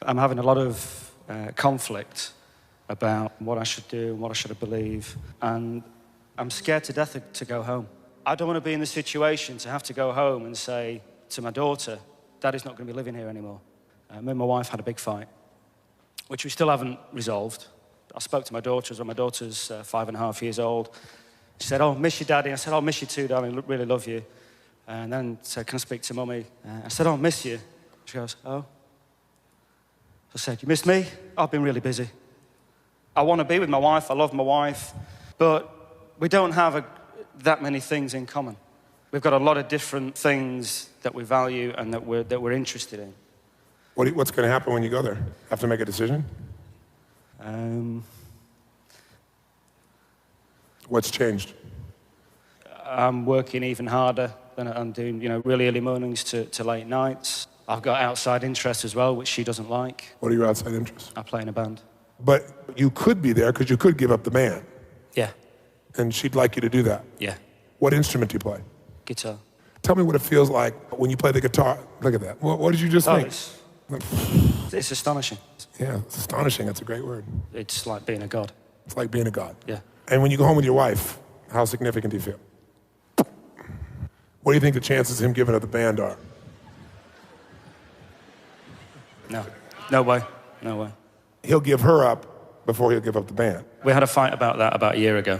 I'm having a lot of conflict about what I should do and what I should believe, and I'm scared to death to go home. I don't want to be in the situation to have to go home and say to my daughter, Daddy's not going to be living here anymore. Me and my wife had a big fight, which we still haven't resolved. I spoke to my daughter as well. My daughter's 5.5 years old. She said, oh, miss you, Daddy. I said, oh, miss you too, darling. Really love you. And then said, can I speak to Mummy? I said, oh, miss you. She goes, oh. I said, you missed me? I've been really busy. I want to be with my wife. I love my wife. But we don't have that many things in common. We've got a lot of different things that we value and that we're interested in. What's going to happen when you go there? Have to make a decision? What's changed? I'm working even harder than I'm doing, really early mornings to late nights. I've got outside interests as well, which she doesn't like. What are your outside interests? I play in a band. But you could be there because you could give up the band. Yeah. And she'd like you to do that. Yeah. What instrument do you play? Guitar. Tell me what it feels like when you play the guitar. Look at that. What did you just think? It's astonishing. Yeah, it's astonishing. That's a great word. It's like being a god. It's like being a god. Yeah. And when you go home with your wife, how significant do you feel? What do you think the chances of him giving up the band are? No way. No way. He'll give her up before he'll give up the band. We had a fight about that about a year ago.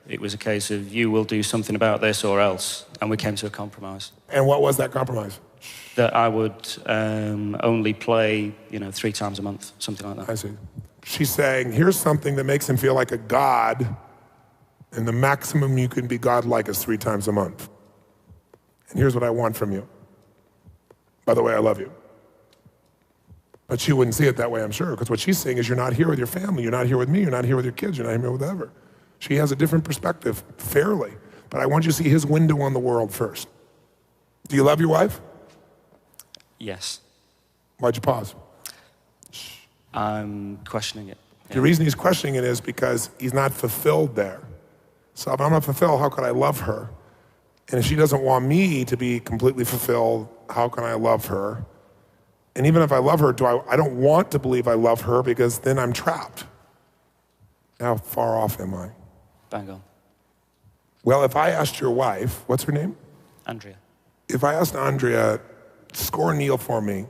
It was a case of you will do something about this or else, and we came to a compromise. And what was that compromise? That I would only play, 3 times a month, something like that. I see. She's saying, here's something that makes him feel like a god, and the maximum you can be godlike is 3 times a month. And here's what I want from you. By the way, I love you. But she wouldn't see it that way, I'm sure, because what she's saying is you're not here with your family, you're not here with me, you're not here with your kids, you're not here with whatever. She has a different perspective, fairly. But I want you to see his window on the world first. Do you love your wife? Yes. Why'd you pause? I'm questioning it. Yeah. The reason he's questioning it is because he's not fulfilled there. So if I'm not fulfilled, how could I love her? And if she doesn't want me to be completely fulfilled, how can I love her? And even if I love her, I don't want to believe I love her because then I'm trapped. How far off am I? Bang on. Well, if I asked your wife, what's her name? Andrea. If I asked Andrea, score Neil for me,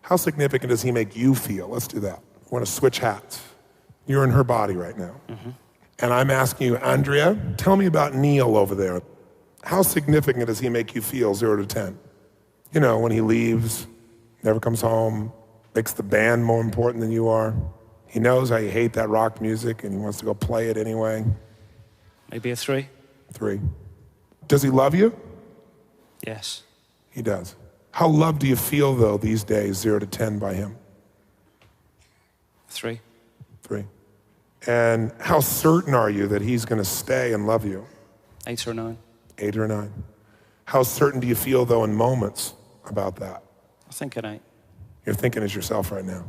how significant does he make you feel? Let's do that. I want to switch hats. You're in her body right now. Mm-hmm. And I'm asking you, Andrea, tell me about Neil over there. How significant does he make you feel, 0 to 10? When he leaves, never comes home, makes the band more important than you are. He knows how you hate that rock music and he wants to go play it anyway. Maybe a 3. 3. Does he love you? Yes. He does. How loved do you feel, though, these days, 0 to 10 by him? 3. 3. And how certain are you that he's going to stay and love you? 8 or 9. 8 or 9. How certain do you feel, though, in moments about that? I think an 8. You're thinking as yourself right now.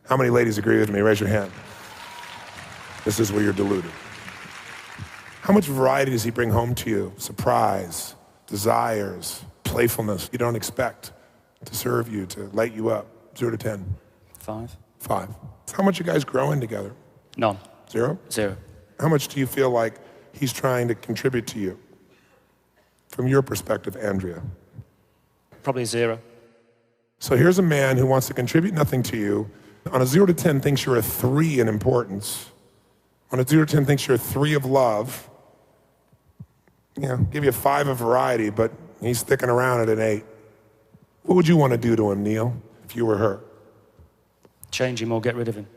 How many ladies agree with me? Raise your hand. This is where you're deluded. How much variety does he bring home to you? Surprise, desires, playfulness you don't expect to serve you, to light you up. 0 to 10. 5. 5. How much are you guys growing together? None. 0? 0. How much do you feel like he's trying to contribute to you? From your perspective, Andrea. Probably 0. So here's a man who wants to contribute nothing to you. On a 0 to 10 thinks you're a 3 in importance. On a 0 to 10 thinks you're a 3 of love. Give you a 5 of variety, but he's sticking around at an 8. What would you want to do to him, Neil, if you were her? Change him or get rid of him.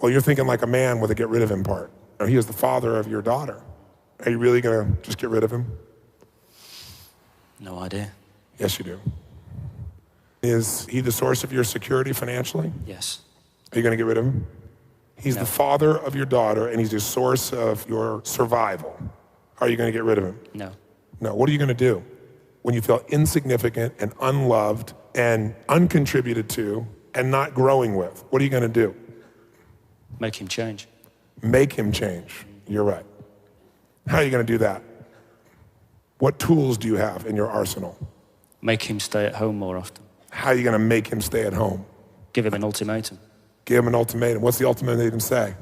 Well, you're thinking like a man with a get rid of him part. He is the father of your daughter. Are you really going to just get rid of him? No idea. Yes, you do. Is he the source of your security financially? Yes. Are you going to get rid of him? He's the father of your daughter, and he's the source of your survival. Are you going to get rid of him? No. No. What are you going to do when you feel insignificant and unloved and uncontributed to and not growing with? What are you going to do? Make him change. Make him change. You're right. How are you going to do that? What tools do you have in your arsenal? Make him stay at home more often. How are you going to make him stay at home? give him an ultimatum. Give him an ultimatum. What's the ultimatum say?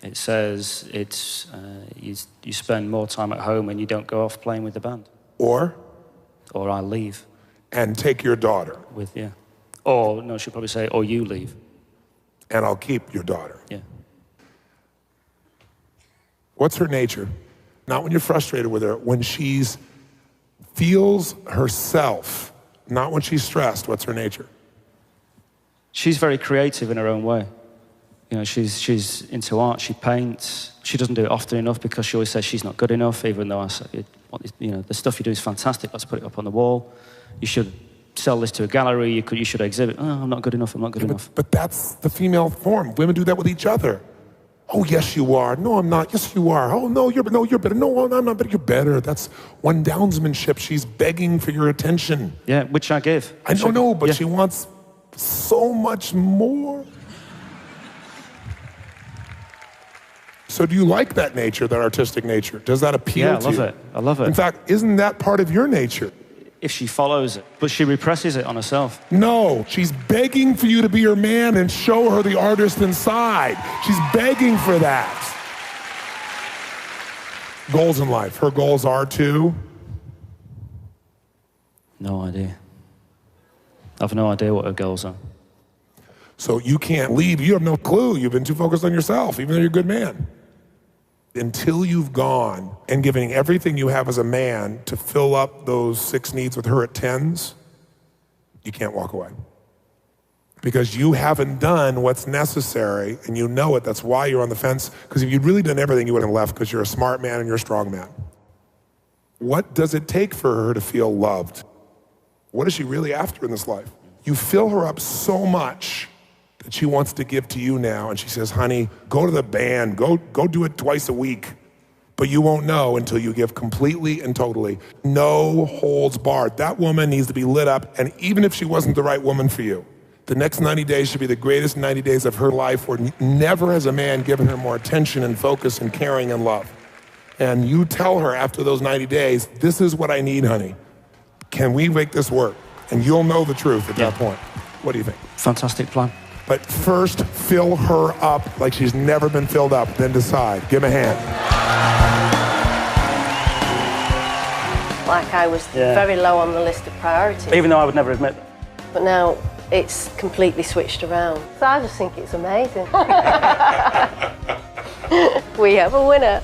It says it's you spend more time at home and you don't go off playing with the band. Or I leave. And take your daughter. Or, no, she'll probably say, or you leave. And I'll keep your daughter. Yeah. What's her nature? Not when you're frustrated with her, when she's feels herself, not when she's stressed. What's her nature? She's very creative in her own way. You know, she's into art, she paints. She doesn't do it often enough because she always says she's not good enough, even though I say, you know, the stuff you do is fantastic, let's put it up on the wall. You should sell this to a gallery, you should exhibit. Oh, I'm not good enough, I'm not good enough. But that's the female form. Women do that with each other. Oh, yes, you are. No, I'm not. Yes, you are. Oh, no, you're better. No, I'm not better. You're better. That's one downsmanship. She's begging for your attention. Yeah, which I give. I don't know, but she wants so much more. So do you like that nature, that artistic nature? Does that appeal to you? Yeah, I love it. In fact, isn't that part of your nature? If she follows it, but she represses it on herself. No, she's begging for you to be her man and show her the artist inside. She's begging for that. Goals in life. Her goals are to? No idea. I've no idea what her goals are. So you can't leave. You have no clue. You've been too focused on yourself, even though you're a good man. Until you've gone and given everything you have as a man to fill up those 6 needs with her at 10s, you can't walk away. Because you haven't done what's necessary, and you know it. That's why you're on the fence. Because if you'd really done everything, you wouldn't have left, because you're a smart man and you're a strong man. What does it take for her to feel loved? What is she really after in this life? You fill her up so much that she wants to give to you now, and she says, honey, go to the band, go do it twice a week. But you won't know until you give completely and totally. No holds barred. That woman needs to be lit up, and even if she wasn't the right woman for you, the next 90 days should be the greatest 90 days of her life, where never has a man given her more attention and focus and caring and love. And you tell her after those 90 days, this is what I need, honey. Can we make this work? And you'll know the truth at that point. What do you think? Fantastic plan. But first, fill her up like she's never been filled up, then decide. Give him a hand. Like I was very low on the list of priorities. Even though I would never admit that. But now it's completely switched around. So I just think it's amazing. We have a winner.